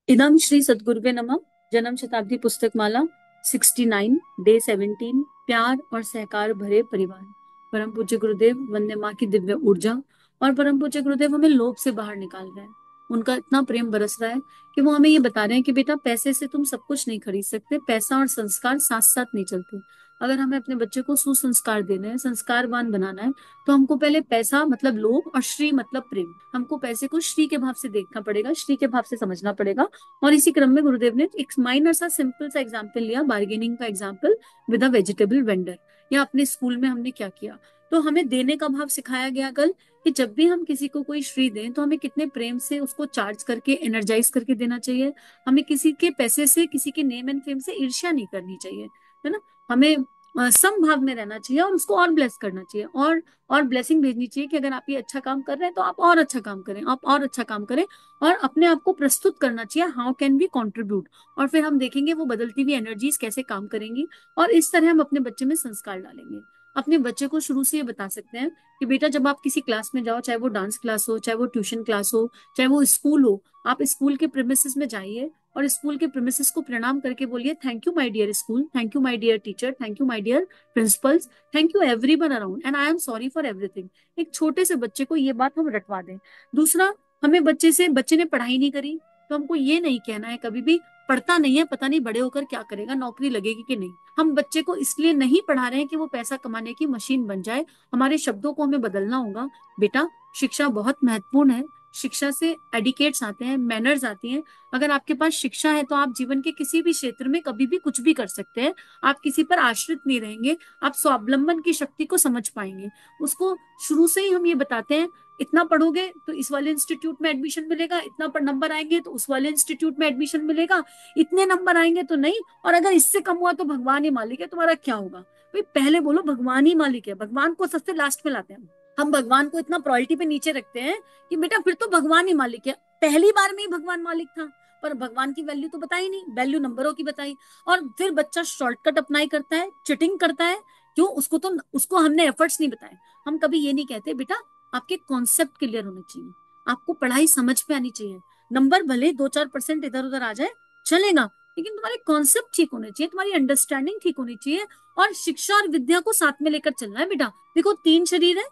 इदम श्री सद्गुरुवे नमः। जन्म शताब्दी पुस्तक माला 69 डे 17। प्यार और सहकार भरे परिवार। परम पूज्य गुरुदेव, वंदे माँ की दिव्य ऊर्जा। और परम पूज्य गुरुदेव हमें लोभ से बाहर निकाल रहे हैं। उनका इतना प्रेम बरस रहा है कि वो हमें ये बता रहे हैं कि बेटा, पैसे से तुम सब कुछ नहीं खरीद सकते। पैसा और संस्कार साथ साथ नहीं चलते। अगर हमें अपने बच्चे को सुसंस्कार देना है, संस्कारवान बनाना है, तो हमको पहले पैसा मतलब लोभ और श्री मतलब प्रेम, हमको पैसे को श्री के भाव से देखना पड़ेगा, श्री के भाव से समझना पड़ेगा। और इसी क्रम में गुरुदेव ने एक माइनर सा सिंपल सा एग्जाम्पल लिया, बार्गेनिंग का example with a vegetable vendor. या अपने स्कूल में हमने क्या किया, तो हमें देने का भाव सिखाया गया कल, कि जब भी हम किसी को कोई श्री दें तो हमें कितने प्रेम से उसको चार्ज करके एनर्जाइज करके देना चाहिए। हमें किसी के पैसे से, किसी के नेम एंड फेम से ईर्ष्या नहीं करनी चाहिए, है ना। हमें समभाव में रहना चाहिए और उसको और ब्लेस करना चाहिए, और ब्लेसिंग भेजनी चाहिए कि अगर आप ये अच्छा काम कर रहे हैं तो आप और अच्छा काम करें, आप और अच्छा काम करें। और अपने आप को प्रस्तुत करना चाहिए, हाउ कैन वी कंट्रीब्यूट। और फिर हम देखेंगे वो बदलती हुई एनर्जीज कैसे काम करेंगी। और इस तरह हम अपने बच्चे में संस्कार डालेंगे। अपने बच्चे को शुरू से ये बता सकते हैं कि बेटा, जब आप किसी क्लास में जाओ, चाहे वो डांस क्लास हो, चाहे वो ट्यूशन क्लास हो, चाहे वो स्कूल हो, आप स्कूल के प्रेमिसेस में जाइए और स्कूल के प्रेमिसेस को प्रणाम करके बोलिए, thank you my dear school, thank you my dear teacher, thank you my dear principals, thank you everyone around, and I am sorry for everything. एक छोटे से बच्चे को ये बात हम रटवा दें। दूसरा, हमें बच्चे ने पढ़ाई नहीं करी, तो हमको ये नहीं कहना है कभी भी, पढ़ता नहीं है, पता नहीं बड़े होकर क्या करेगा, नौकरी लगेगी कि नहीं। हम बच्चे को इसलिए नहीं पढ़ा रहे हैं कि वो पैसा कमाने की मशीन बन जाए। हमारे शब्दों को हमें बदलना होगा। बेटा, शिक्षा बहुत महत्वपूर्ण है। शिक्षा से एडिकेट्स आते हैं, मैनर्स आती हैं। अगर आपके पास शिक्षा है तो आप जीवन के किसी भी क्षेत्र में कभी भी कुछ भी कर सकते हैं। आप किसी पर आश्रित नहीं रहेंगे, आप स्वावलंबन की शक्ति को समझ पाएंगे। उसको शुरू से ही हम ये बताते हैं, इतना पढ़ोगे तो इस वाले इंस्टीट्यूट में एडमिशन मिलेगा, इतना पर नंबर आएंगे तो उस वाले इंस्टीट्यूट में एडमिशन मिलेगा, इतने नंबर आएंगे तो नहीं, और अगर इससे कम हुआ तो भगवान ही मालिक है, तुम्हारा क्या होगा। भाई पहले बोलो भगवान ही मालिक है, भगवान को सबसे लास्ट में लाते हैं। हम भगवान को इतना प्रायोरिटी पे नीचे रखते हैं कि बेटा फिर तो भगवान ही मालिक है। पहली बार में ही भगवान मालिक था, पर भगवान की वैल्यू तो बताई नहीं, वैल्यू नंबरों की बताई। और फिर बच्चा शॉर्टकट अप्लाई करता है, चिटिंग करता है। क्यों? उसको हमने एफर्ट्स नहीं बताए। हम कभी ये नहीं कहते, बेटा आपके कॉन्सेप्ट क्लियर होने चाहिए, आपको पढ़ाई समझ पे आनी चाहिए। नंबर भले 2-4% इधर उधर आ जाए, चलेगा, लेकिन तुम्हारे कॉन्सेप्ट ठीक होने चाहिए, तुम्हारी अंडरस्टैंडिंग ठीक होनी चाहिए। और शिक्षा और विद्या को साथ में लेकर चलना है। बेटा देखो, 3 शरीर है,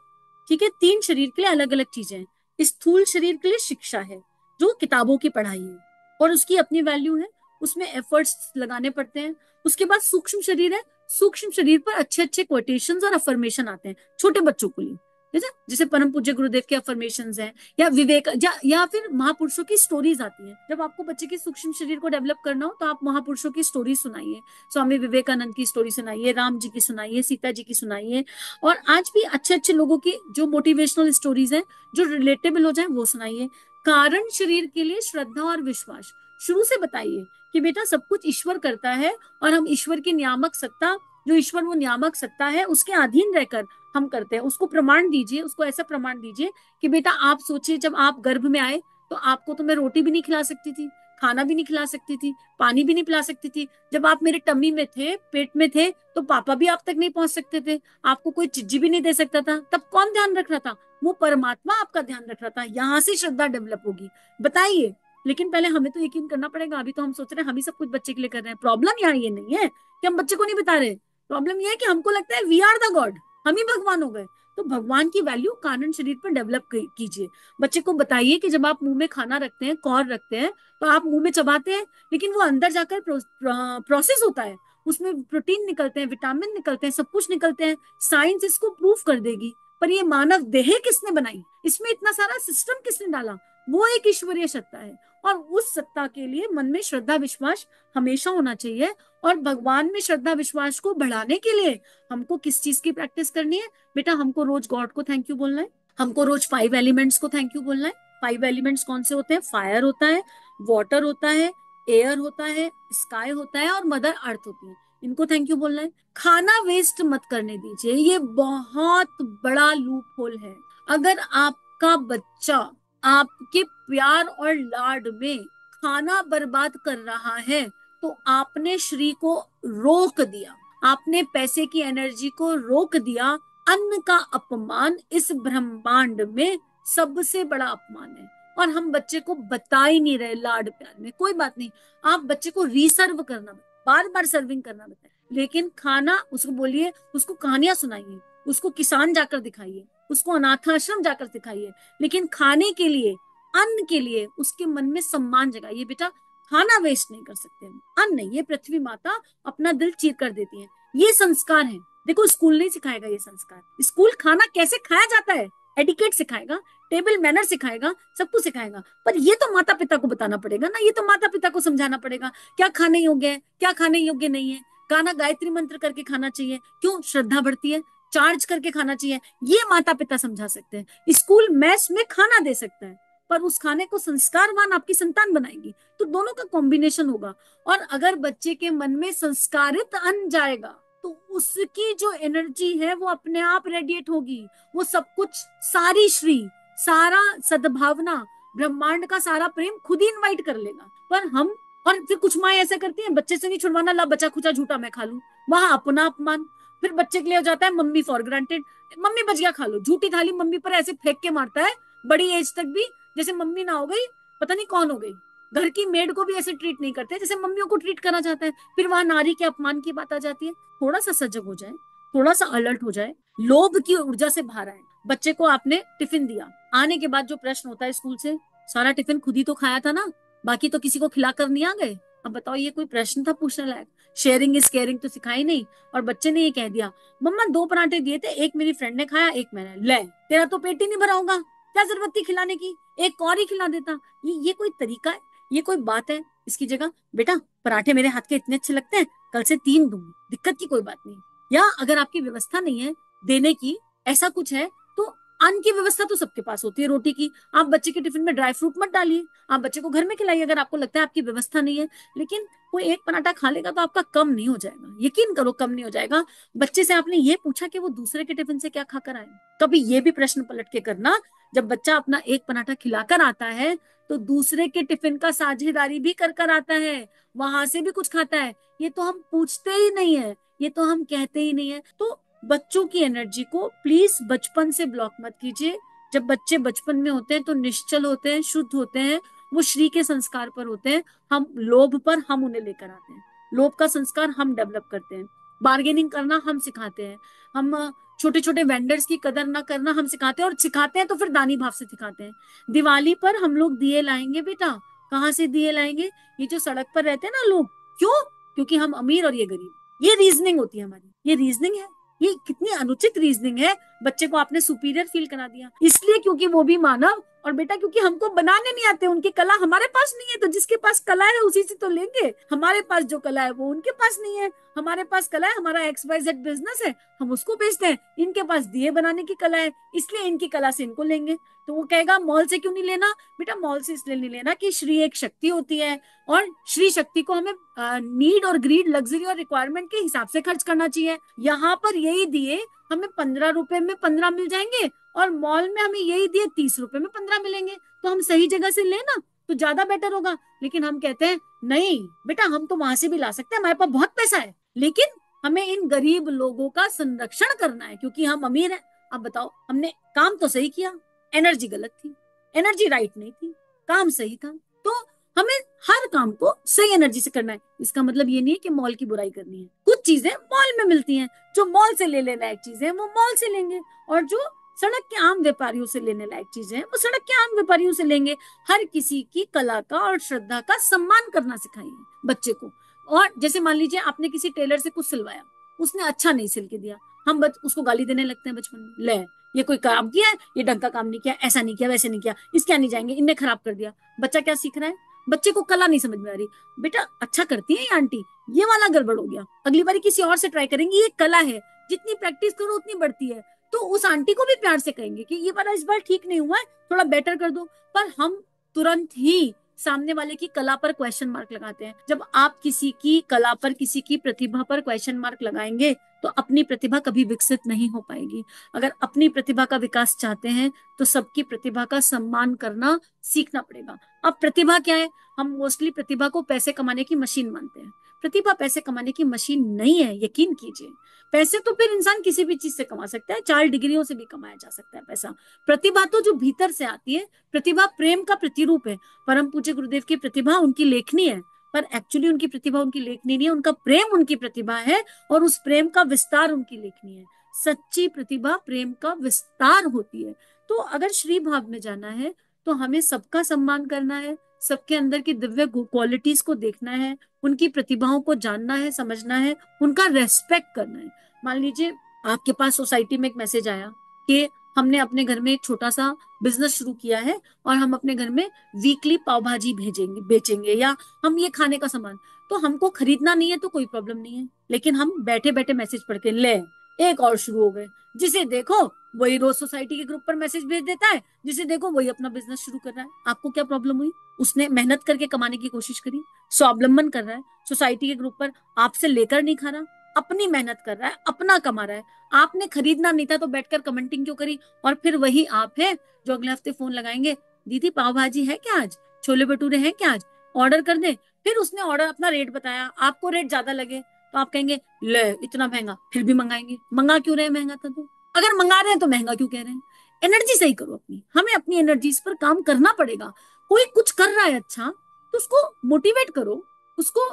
ठीक है, 3 शरीर के लिए अलग अलग चीजें हैं। स्थूल शरीर के लिए शिक्षा है, जो किताबों की पढ़ाई है, और उसकी अपनी वैल्यू है, उसमें एफर्ट्स लगाने पड़ते हैं। उसके बाद सूक्ष्म शरीर है, सूक्ष्म शरीर पर अच्छे अच्छे कोटेशंस और अफर्मेशन आते हैं छोटे बच्चों के लिए, ठीक है, जैसे परम पूज्य गुरुदेव के अफर्मेशंस हैं, या विवेक, या फिर महापुरुषों की स्टोरीज आती हैं। जब आपको बच्चे के सूक्ष्म शरीर को डेवलप करना हो तो आप महापुरुषों की स्टोरी सुनाइए। स्वामी विवेकानंद की स्टोरी सुनाइए, राम जी की सुनाइए, सीता जी की सुनाइए। और आज भी अच्छे अच्छे लोगों की जो मोटिवेशनल स्टोरीज हैं, जो रिलेटेबल हो जाए, वो सुनाइए। कारण शरीर के लिए श्रद्धा और विश्वास शुरू से बताइए कि बेटा सब कुछ ईश्वर करता है, और हम ईश्वर की नियामक सत्ता, जो ईश्वर वो नियामक सत्ता है, उसके अधीन रहकर हम करते हैं। उसको प्रमाण दीजिए, उसको ऐसा प्रमाण दीजिए कि बेटा आप सोचिए, जब आप गर्भ में आए तो आपको तो मैं रोटी भी नहीं खिला सकती थी, खाना भी नहीं खिला सकती थी, पानी भी नहीं पिला सकती थी। जब आप मेरे टम्मी में थे, पेट में थे, तो पापा भी आप तक नहीं पहुंच सकते थे, आपको कोई चिज्जी भी नहीं दे सकता था। तब कौन ध्यान रख रहा था? वो परमात्मा आपका ध्यान रख रहा था। यहां से श्रद्धा डेवलप होगी। बताइए। लेकिन पहले हमें तो यकीन करना पड़ेगा। अभी तो हम सोच रहे हैं हम ही सब कुछ बच्चे के लिए कर रहे हैं। प्रॉब्लम यहाँ ये नहीं है कि हम बच्चे को नहीं बता रहे, प्रॉब्लम ये है कि हमको लगता है वी आर द गॉड, हम ही भगवान हो गए। तो भगवान की वैल्यू कारण शरीर पर डेवलप कीजिए। बच्चे को बताइए कि जब आप मुंह में खाना रखते हैं, कौर रखते हैं, तो आप मुंह में चबाते हैं, लेकिन वो अंदर जाकर प्रोसेस होता है, उसमें प्रोटीन निकलते हैं, विटामिन निकलते हैं, सब कुछ निकलते हैं। साइंस इसको प्रूव कर देगी। पर ये मानव देह किसने बनाई, इसमें इतना सारा सिस्टम किसने डाला? वो एक ईश्वरीय सत्ता है। और उस सत्ता के लिए मन में श्रद्धा विश्वास हमेशा होना चाहिए। और भगवान में श्रद्धा विश्वास को बढ़ाने के लिए हमको किस चीज की प्रैक्टिस करनी है? बेटा हमको रोज गॉड को थैंक यू बोलना है, हमको रोज 5 एलिमेंट्स को थैंक यू बोलना है। 5 एलिमेंट्स कौन से होते हैं? फायर होता है, वाटर होता है, एयर होता है, स्काई होता है, और मदर अर्थ होती है। इनको थैंक यू बोलना है। खाना वेस्ट मत करने दीजिए, ये बहुत बड़ा लूप होल है। अगर आपका बच्चा आपके प्यार और लाड में खाना बर्बाद कर रहा है, तो आपने श्री को रोक दिया, आपने पैसे की एनर्जी को रोक दिया। अन्न का अपमान इस ब्रह्मांड में सबसे बड़ा अपमान है। और हम बच्चे को बता ही नहीं रहे लाड प्यार में। कोई बात नहीं, आप बच्चे को रीसर्व करना, बार बार सर्विंग करना बताए, लेकिन खाना उसको बोलिए, उसको कहानियां सुनाइए, उसको किसान जाकर दिखाइए, उसको अनाथाश्रम जाकर दिखाइए, लेकिन खाने के लिए, अन्न के लिए उसके मन में सम्मान जगाइए। बेटा खाना वेस्ट नहीं कर सकते हम, अन्न नहीं, ये पृथ्वी माता अपना दिल चीर कर देती है। ये संस्कार है। देखो स्कूल नहीं सिखाएगा ये संस्कार, स्कूल खाना कैसे खाया जाता है एटिकेट सिखाएगा, टेबल मैनर सिखाएगा, सब कुछ सिखाएगा, पर ये तो माता पिता को बताना पड़ेगा ना, ये तो माता पिता को समझाना पड़ेगा क्या खाने योग्य है, क्या खाने योग्य नहीं है। खाना गायत्री मंत्र करके खाना चाहिए, क्यों श्रद्धा बढ़ती है, चार्ज करके खाना चाहिए, ये माता पिता समझा सकते हैं। स्कूल मैस में खाना दे सकता है, पर उस खाने को संस्कारवान आपकी संतान बनाएगी, तो दोनों का कॉम्बिनेशन होगा। और अगर बच्चे के मन में संस्कारित अन्न जाएगा तो उसकी जो एनर्जी है वो अपने आप रेडिएट होगी, वो सब कुछ, सारी श्री, सारा सद्भावना, ब्रह्मांड का सारा प्रेम खुद ही इनवाइट कर लेगा। पर हम, और फिर कुछ माए ऐसा करती हैं, बच्चे से नहीं छुड़वाना, ला बचा खुचा झूठा मैं खा लूं, वहां अपना अपमान। फिर बच्चे के लिए हो जाता है मम्मी फॉर ग्रांटेड, मम्मी बच गया खा लो, झूठी थाली मम्मी पर ऐसे फेंक के मारता है बड़ी एज तक भी, जैसे मम्मी ना हो गई पता नहीं कौन हो गई। घर की मेड को भी ऐसे ट्रीट नहीं करते जैसे मम्मियों को ट्रीट करा जाता है। फिर वहां नारी के अपमान की बात आ जाती है। थोड़ा सा सजग हो जाए, थोड़ा सा अलर्ट हो जाए, लोभ की ऊर्जा से बाहर आए। बच्चे को आपने टिफिन दिया, आने के बाद जो प्रश्न होता है स्कूल से, सारा टिफिन खुद ही तो खाया था ना, बाकी तो किसी को खिलाकर नहीं आ गए। अब बताओ ये कोई प्रश्न था पूछने लायक? शेयरिंग इज केयरिंग तो सिखाई नहीं, और बच्चे ने ये कह दिया मम्मा 2 पराठे दिए थे, एक मेरी फ्रेंड ने खाया, एक मैंने, ले तेरा तो पेट ही नहीं भरा होगा, क्या जरूरत थी खिलाने की, एक और ही खिला देता। ये कोई तरीका है? ये कोई बात है? इसकी जगह बेटा पराठे मेरे हाथ के इतने अच्छे लगते हैं, कल से 3 दूंगी, दिक्कत की कोई बात नहीं। या अगर आपकी व्यवस्था नहीं है देने की, ऐसा कुछ है तो अन्न की व्यवस्था तो सबके पास होती है, रोटी की, आप बच्चे के टिफिन में ड्राई फ्रूट मत डालिए, आप बच्चे को घर में खिलाइए अगर आपको लगता है आपकी व्यवस्था नहीं है। लेकिन कोई एक पराठा खा लेगा तो आपका कम नहीं हो जाएगा, यकीन करो कम नहीं हो जाएगा। बच्चे से आपने ये पूछा कि वो दूसरे के टिफिन से क्या खाकर आए? कभी ये भी प्रश्न पलट के करना, जब बच्चा अपना एक पराठा खिलाकर आता है तो दूसरे के टिफिन का साझेदारी भी कर कर आता है, वहां से भी कुछ खाता है। ये तो हम पूछते ही नहीं है, ये तो हम कहते ही नहीं है। तो बच्चों की एनर्जी को प्लीज बचपन से ब्लॉक मत कीजिए। जब बच्चे बचपन में होते हैं तो निश्चल होते हैं, शुद्ध होते हैं, वो श्री के संस्कार पर होते हैं। हम लोभ पर हम उन्हें लेकर आते हैं, लोभ का संस्कार हम डेवलप करते हैं, बार्गेनिंग करना हम सिखाते हैं, हम छोटे छोटे वेंडर्स की कदर ना करना हम सिखाते हैं, और सिखाते हैं तो फिर दानी भाव से सिखाते हैं। दिवाली पर हम लोग दिए लाएंगे बेटा, कहाँ से दिए लाएंगे? ये जो सड़क पर रहते हैं ना लोग, क्यों? क्योंकि हम अमीर और ये गरीब। ये रीजनिंग होती है हमारी, ये रीजनिंग है। ये कितनी अनुचित रीजनिंग है। बच्चे को आपने सुपीरियर फील करा दिया इसलिए क्योंकि वो भी मानव, और बेटा क्योंकि हमको बनाने नहीं आते, उनकी कला हमारे पास नहीं है, तो जिसके पास कला है उसी से तो लेंगे। हमारे पास जो कला है वो उनके पास नहीं है। हमारे पास कला है, हमारा XYZ बिजनेस है, हम उसको बेचते हैं। इनके पास दिए बनाने की कला है, इसलिए इनकी कला से इनको लेंगे। तो वो कहेगा मॉल से क्यों नहीं लेना? बेटा मॉल से इसलिए नहीं लेना कि श्री एक शक्ति होती है, और श्री शक्ति को हमें नीड और ग्रीड, लग्जरी और रिक्वायरमेंट के हिसाब से खर्च करना चाहिए। यहाँ पर यही दिए हमें 15 रुपए में 15 मिल जाएंगे, और मॉल में हमें यही दिए 30 रुपए में 15 मिलेंगे, तो हम सही जगह से लेना तो ज्यादा बेटर होगा। लेकिन हम कहते हैं नहीं बेटा हम तो वहां से भी ला सकते हैं, हमारे पास बहुत पैसा है, लेकिन हमें इन गरीब लोगों का संरक्षण करना है क्योंकि हम अमीर हैं। अब बताओ हमने काम तो सही किया, एनर्जी गलत थी, एनर्जी राइट नहीं थी, काम सही था। तो हमें हर काम को सही एनर्जी से करना है। इसका मतलब ये नहीं है कि मॉल की बुराई करनी है। कुछ चीजें मॉल में मिलती हैं, जो मॉल से लेने लायक चीजें वो मॉल से लेंगे, और जो सड़क के आम व्यापारियों से लेने लायक चीजें हैं वो सड़क के आम व्यापारियों से लेंगे। हर किसी की कला का और श्रद्धा का सम्मान करना सिखाइए बच्चे को। और जैसे मान लीजिए आपने किसी टेलर से कुछ सिलवाया, उसने अच्छा नहीं सिल के दिया, हम उसको गाली देने लगते हैं बचपन में, ले ये कोई काम किया है, ये ढंग का काम नहीं किया, ऐसा नहीं किया, वैसे नहीं किया, इसके नहीं जाएंगे, इनने खराब कर दिया। बच्चा क्या सीख रहा है? बच्चे को कला नहीं समझ में आ रही। बेटा अच्छा करती है ये आंटी, ये वाला गड़बड़ हो गया, अगली बार किसी और से ट्राई करेंगे, ये कला है, जितनी प्रैक्टिस करो उतनी बढ़ती है। तो उस आंटी को भी प्यार से कहेंगे कि ये वाला इस बार ठीक नहीं हुआ है, थोड़ा बेटर कर दो। पर हम तुरंत ही सामने वाले की कला पर क्वेश्चन मार्क लगाते हैं। जब आप किसी की कला पर, किसी की प्रतिभा पर क्वेश्चन मार्क लगाएंगे तो अपनी प्रतिभा कभी विकसित नहीं हो पाएगी। अगर अपनी प्रतिभा का विकास चाहते हैं तो सबकी प्रतिभा का सम्मान करना सीखना पड़ेगा। अब प्रतिभा क्या है? हम मोस्टली प्रतिभा को पैसे कमाने की मशीन मानते हैं। प्रतिभा पैसे कमाने की मशीन नहीं है, यकीन कीजिए। पैसे तो फिर इंसान किसी भी चीज से कमा सकता है, 4 डिग्रियों से भी कमाया जा सकता है पैसा। प्रतिभा तो जो भीतर से आती है, प्रतिभा प्रेम का प्रतिरूप है। परम पूज्य गुरुदेव की प्रतिभा उनकी लेखनी है, पर एक्चुअली उनकी प्रतिभा उनकी लेखनी नहीं है, उनका प्रेम उनकी प्रतिभा है, और उस प्रेम का विस्तार उनकी लेखनी है। सच्ची प्रतिभा प्रेम का विस्तार होती है। तो अगर श्री भाव में जाना है तो हमें सबका सम्मान करना है, सबके अंदर की दिव्य क्वालिटीज को देखना है, उनकी प्रतिभाओं को जानना है, समझना है, उनका रेस्पेक्ट करना है। मान लीजिए आपके पास सोसाइटी में एक मैसेज आया कि हमने अपने घर में एक छोटा सा बिजनेस शुरू किया है और हम अपने घर में वीकली पाव भाजी भेजेंगे बेचेंगे, या हम ये खाने का सामान, तो हमको खरीदना नहीं है तो कोई प्रॉब्लम नहीं है, लेकिन हम बैठे बैठे मैसेज पढ़ के ले एक और शुरू हो गए, जिसे देखो वही रोज सोसाइटी के ग्रुप पर मैसेज भेज देता है, जिसे देखो वही अपना बिजनेस शुरू कर रहा है। आपको क्या प्रॉब्लम हुई? उसने मेहनत करके कमाने की कोशिश करी, स्वावलंबन कर रहा है, सोसाइटी के ग्रुप पर आपसे लेकर नहीं खा रहा, अपनी मेहनत कर रहा है, अपना कमा रहा है। आपने खरीदना नहीं था तो बैठकर कमेंटिंग क्यों करी? और फिर वही आप है जो अगले हफ्ते फोन लगाएंगे, दीदी पाव भाजी है क्या आज, छोले भटूरे हैं क्या आज, ऑर्डर कर दे। फिर उसने ऑर्डर अपना रेट बताया, आपको रेट ज्यादा लगे तो आप कहेंगे ले इतना महंगा, फिर भी मंगाएंगे। मंगा क्यों रहे? महंगा था तो। अगर मंगा रहे हैं तो महंगा क्यों कह रहे हैं? एनर्जी सही करो अपनी, हमें अपनी एनर्जीज पर काम करना पड़ेगा। कोई कुछ कर रहा है अच्छा तो उसको मोटिवेट करो, उसको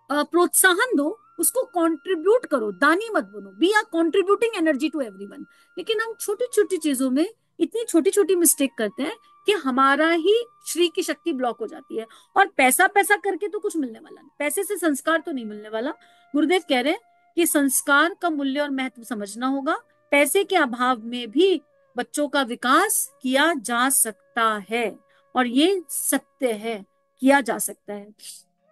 प्रोत्साहन दो, उसको कंट्रीब्यूट करो, दानी मत बनो, be are contributing energy to everyone. लेकिन हम छोटी छोटी चीजों में इतनी छोटी छोटी मिस्टेक करते हैं कि हमारा ही श्री की शक्ति ब्लॉक हो जाती है। और पैसा पैसा करके तो कुछ मिलने वाला नहीं, पैसे से संस्कार तो नहीं मिलने वाला। गुरुदेव कह रहे हैं कि संस्कार का मूल्य और महत्व समझना होगा। पैसे के अभाव में भी बच्चों का विकास किया जा सकता है, और ये सत्य है, किया जा सकता है।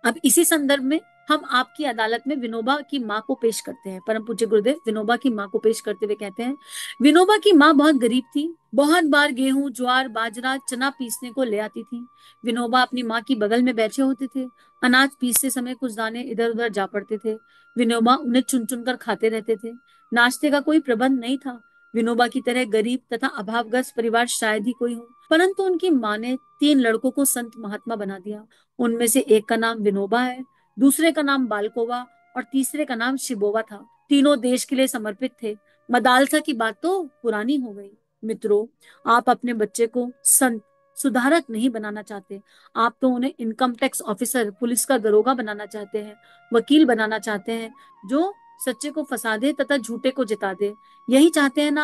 अब इसी संदर्भ में हम आपकी अदालत में विनोबा की माँ को पेश करते हैं। परम पूज्य गुरुदेव विनोबा की माँ को पेश करते हुए कहते हैं, विनोबा की माँ बहुत गरीब थी, बहुत बार गेहूं ज्वार बाजरा चना पीसने को ले आती थी। विनोबा अपनी माँ की बगल में बैठे होते थे, अनाज पीसते समय कुछ दाने इधर उधर जा पड़ते थे। विनोबा उन्हें चुन चुन कर खाते रहते थे। नाश्ते का कोई प्रबंध नहीं था। विनोबा की तरह गरीब तथा अभावग्रस्त परिवार शायद ही कोई हो, परंतु उनकी माँ ने 3 लड़कों को संत महात्मा बना दिया। उनमें से एक का नाम विनोबा है, दूसरे का नाम बालकोवा और तीसरे का नाम शिबोवा था। तीनों देश के लिए समर्पित थे। मदालसा की बात तो पुरानी हो गई। मित्रों, आप अपने बच्चे को संत सुधारक नहीं बनाना चाहते, आप तो उन्हें इनकम टैक्स ऑफिसर, पुलिस का दरोगा बनाना चाहते हैं, वकील बनाना चाहते हैं, जो सच्चे को फंसा दे तथा झूठे को जिता दे। यही चाहते हैं ना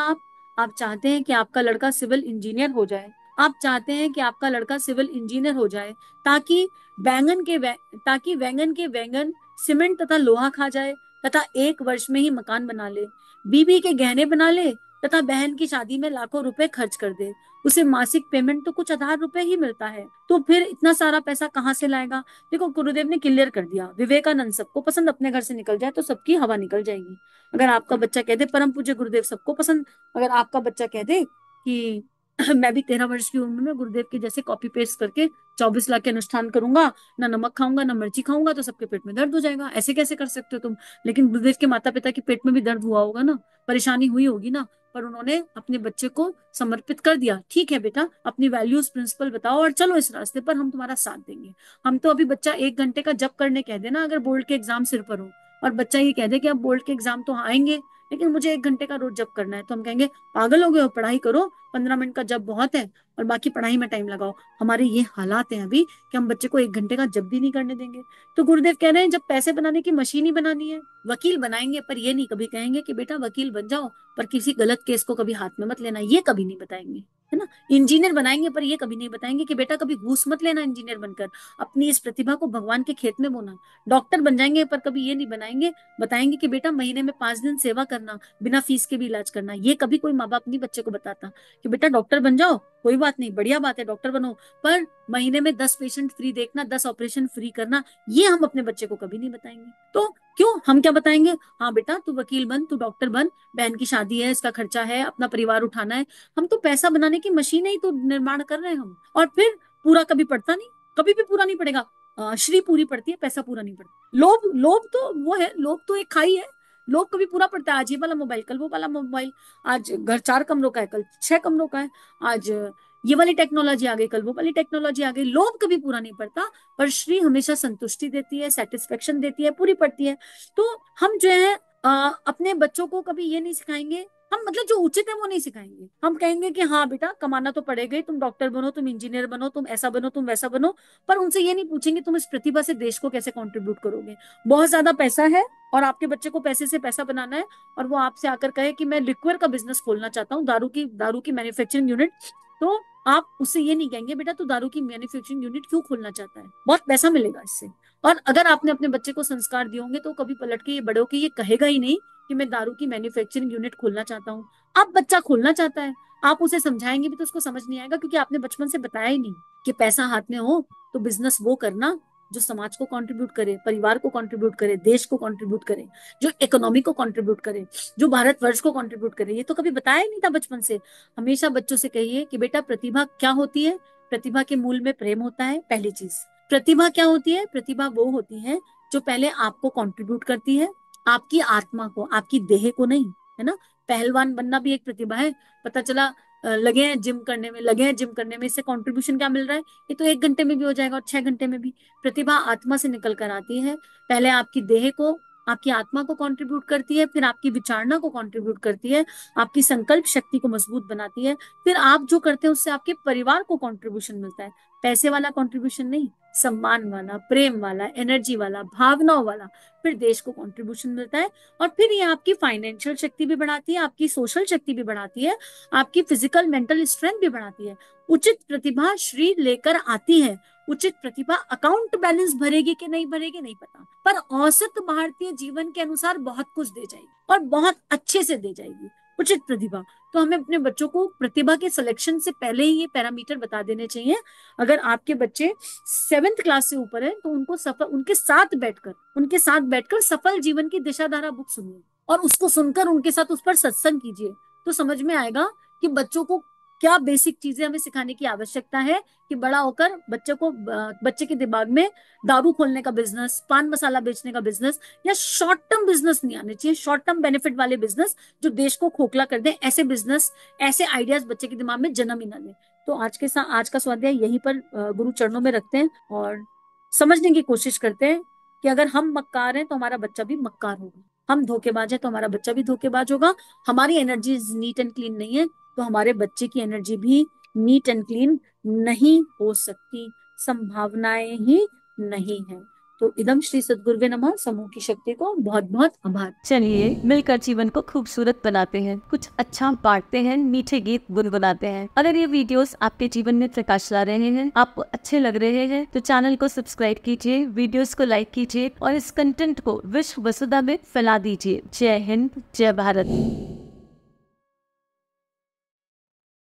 आप चाहते हैं कि आपका लड़का सिविल इंजीनियर हो जाए। आप चाहते हैं कि आपका लड़का सिविल इंजीनियर हो जाए ताकि ताकि वैंगन के वैंगन सीमेंट तथा लोहा खा जाए तथा 1 वर्ष में ही मकान बना ले, बीबी के गहने बना ले तथा बहन की शादी में लाखों रुपए खर्च कर दे। उसे मासिक पेमेंट तो कुछ आधार रुपए ही मिलता है, तो फिर इतना सारा पैसा कहाँ से लाएगा? देखो, गुरुदेव ने क्लियर कर दिया, विवेकानंद सबको पसंद अपने घर से निकल जाए तो सबकी हवा निकल जाएगी। अगर आपका बच्चा कह दे परम पूज्य गुरुदेव सबको पसंद, अगर आपका बच्चा कह दे कि मैं भी 13 वर्ष की उम्र में गुरुदेव के जैसे कॉपी पेस्ट करके 24 लाख के अनुष्ठान करूंगा, ना नमक खाऊंगा ना मिर्ची खाऊंगा, तो सबके पेट में दर्द हो जाएगा। ऐसे कैसे कर सकते हो तुम? लेकिन गुरुदेव के माता पिता के पेट में भी दर्द हुआ होगा ना, परेशानी हुई होगी ना, पर उन्होंने अपने बच्चे को समर्पित कर दिया। ठीक है बेटा, अपनी वैल्यूज प्रिंसिपल बताओ और चलो इस रास्ते पर, हम तुम्हारा साथ देंगे। हम तो अभी बच्चा 1 घंटे का जप करने कह देना, अगर बोर्ड के एग्जाम सिर पर हो, और बच्चा ये कह दे कि अब बोर्ड के एग्जाम तो आएंगे लेकिन मुझे 1 घंटे का रोज जप करना है, तो हम कहेंगे पागल हो गए हो, पढ़ाई करो, 15 मिनट का जप बहुत है और बाकी पढ़ाई में टाइम लगाओ। हमारे ये हालात हैं अभी कि हम बच्चे को 1 घंटे का जप भी नहीं करने देंगे। तो गुरुदेव कह रहे हैं जब पैसे बनाने की मशीन ही बनानी है, वकील बनाएंगे, पर ये नहीं कभी कहेंगे कि बेटा वकील बन जाओ पर किसी गलत केस को कभी हाथ में मत लेना, ये कभी नहीं बताएंगे, है ना। इंजीनियर बनाएंगे पर ये कभी नहीं बताएंगे कि बेटा कभी घूस मत लेना इंजीनियर बनकर, अपनी इस प्रतिभा को भगवान के खेत में बोना। डॉक्टर बन जाएंगे पर कभी ये नहीं बताएंगे कि बेटा महीने में 5 दिन सेवा करना, बिना फीस के भी इलाज करना। ये कभी कोई माँ बाप नहीं बच्चे को बताता कि बेटा डॉक्टर बन जाओ, कोई बात नहीं, बढ़िया बात है, डॉक्टर बनो, पर महीने में 10 पेशेंट फ्री देखना, 10 ऑपरेशन फ्री करना, ये हम अपने बच्चे को कभी नहीं बताएंगे। तो क्यों, हम क्या बताएंगे? हाँ बेटा तू वकील बन, तू डॉक्टर बन, बहन की शादी है, इसका खर्चा है, अपना परिवार उठाना है। हम तो पैसा बनाने की मशीन ही तो निर्माण कर रहे हैं हम, और फिर पूरा कभी पड़ता नहीं, कभी भी पूरा नहीं पड़ेगा। श्री पूरी पड़ती है, पैसा पूरा नहीं पड़ता। लोभ लोभ तो वो है, लोभ तो एक खाई है, लोग कभी पूरा पढ़ता है, आज ये वाला मोबाइल, कल वो वाला मोबाइल, आज घर 4 कमरों का है, कल 6 कमरों का है, आज ये वाली टेक्नोलॉजी आ गई, कल वो वाली टेक्नोलॉजी आ गई। लोभ कभी पूरा नहीं पड़ता, पर श्री हमेशा संतुष्टि देती है, सेटिस्फेक्शन देती है, पूरी पड़ती है। तो हम जो है अपने बच्चों को कभी ये नहीं सिखाएंगे, हम मतलब जो उचित है वो नहीं सिखाएंगे। हम कहेंगे कि हाँ बेटा कमाना तो पड़ेगा ही, तुम डॉक्टर बनो, तुम इंजीनियर बनो, तुम ऐसा बनो, तुम वैसा बनो, पर उनसे ये नहीं पूछेंगे तुम इस प्रतिभा से देश को कैसे कंट्रीब्यूट करोगे। बहुत ज्यादा पैसा है और आपके बच्चे को पैसे से पैसा बनाना है, और वो आपसे आकर कहे कि मैं लिक्विड का बिजनेस खोलना चाहता हूँ, दारू की मैन्युफैक्चरिंग यूनिट, तो आप उससे ये नहीं कहेंगे बेटा तू दारू की मैन्युफैक्चरिंग यूनिट क्यों खोलना चाहता है, बहुत पैसा मिलेगा इससे। और अगर आपने अपने बच्चे को संस्कार दिए होंगे तो कभी पलट के ये बड़े होके ये कहेगा ही नहीं कि मैं दारू की मैन्युफैक्चरिंग यूनिट खोलना चाहता हूँ। अब बच्चा खोलना चाहता है, आप उसे समझाएंगे भी तो उसको समझ नहीं आएगा, क्योंकि आपने बचपन से बताया ही नहीं कि पैसा हाथ में हो तो बिजनेस वो करना जो समाज को कंट्रीब्यूट करे, परिवार को कंट्रीब्यूट करे, देश को कंट्रीब्यूट करे, जो इकोनॉमी को कंट्रीब्यूट करे, जो भारतवर्ष को कंट्रीब्यूट करे। ये तो कभी बताया ही नहीं था बचपन से। हमेशा बच्चों से कहिए कि बेटा प्रतिभा क्या होती है, प्रतिभा के मूल में प्रेम होता है, पहली चीज। प्रतिभा क्या होती है, प्रतिभा वो होती है जो पहले आपको कंट्रीब्यूट करती है, आपकी आत्मा को, आपकी देह को नहीं, है ना। पहलवान बनना भी एक प्रतिभा है। पता चला लगे हैं जिम करने में, लगे हैं जिम करने में, इससे कंट्रीब्यूशन क्या मिल रहा है, ये तो 1 घंटे में भी हो जाएगा और 6 घंटे में भी। प्रतिभा आत्मा से निकल कर आती है, पहले आपकी देह को, आपकी आत्मा को कंट्रीब्यूट करती है, फिर आपकी विचारना को कंट्रीब्यूट करती है, आपकी संकल्प शक्ति को मजबूत बनाती है, फिर आप जो करते हैं उससे आपके परिवार को कंट्रीब्यूशन मिलता है। पैसे वाला कंट्रीब्यूशन नहीं, सम्मान वाला, प्रेम वाला, एनर्जी वाला, भावनाओं वाला, फिर देश को कंट्रीब्यूशन मिलता है। और फिर ये आपकी फाइनेंशियल शक्ति भी बढ़ाती है, आपकी सोशल शक्ति भी बढ़ाती है, आपकी फिजिकल मेंटल स्ट्रेंथ भी बढ़ाती है। उचित प्रतिभा श्री लेकर आती है। उचित प्रतिभा अकाउंट बैलेंस भरेगी कि नहीं भरेगी नहीं पता, पर औसत भारतीय जीवन के अनुसार बहुत कुछ दे जाएगी और बहुत अच्छे से दे जाएगी उचित प्रतिभा। तो हमें अपने बच्चों को प्रतिभा के सिलेक्शन से पहले ही ये पैरामीटर बता देने चाहिए। अगर आपके बच्चे 7th क्लास से ऊपर है तो उनके साथ बैठकर सफल जीवन की दिशाधारा बुक सुनिए और उसको सुनकर उनके साथ उस पर सत्संग कीजिए, तो समझ में आएगा कि बच्चों को क्या बेसिक चीजें हमें सिखाने की आवश्यकता है कि बड़ा होकर बच्चे के दिमाग में दारू खोलने का बिजनेस, पान मसाला बेचने का बिजनेस या शॉर्ट टर्म बिजनेस नहीं आने चाहिए। शॉर्ट टर्म बेनिफिट वाले बिजनेस जो देश को खोखला कर दे, ऐसे बिजनेस, ऐसे आइडियाज बच्चे के दिमाग में जन्म ही ना ले। तो आज का स्वाध्याय यहीं पर गुरु चरणों में रखते हैं और समझने की कोशिश करते हैं कि अगर हम मक्कार हैं तो हमारा बच्चा भी मक्कार होगा, हम धोखेबाज है तो हमारा बच्चा भी धोखेबाज होगा। हमारी एनर्जी नीट एंड क्लीन नहीं है तो हमारे बच्चे की एनर्जी भी नीट एंड क्लीन नहीं हो सकती, संभावनाएं ही नहीं है। तो इदम श्री सद्गुरुवे नमः। समूह की शक्ति को बहुत बहुत आभार। चलिए मिलकर जीवन को खूबसूरत बनाते हैं, कुछ अच्छा बांटते हैं, मीठे गीत गुनगुनाते हैं। अगर ये वीडियोस आपके जीवन में प्रकाश ला रहे हैं, आपको अच्छे लग रहे हैं, तो चैनल को सब्सक्राइब कीजिए, वीडियोस को लाइक कीजिए और इस कंटेंट को विश्व वसुधा में फैला दीजिए। जय हिंद, जय भारत।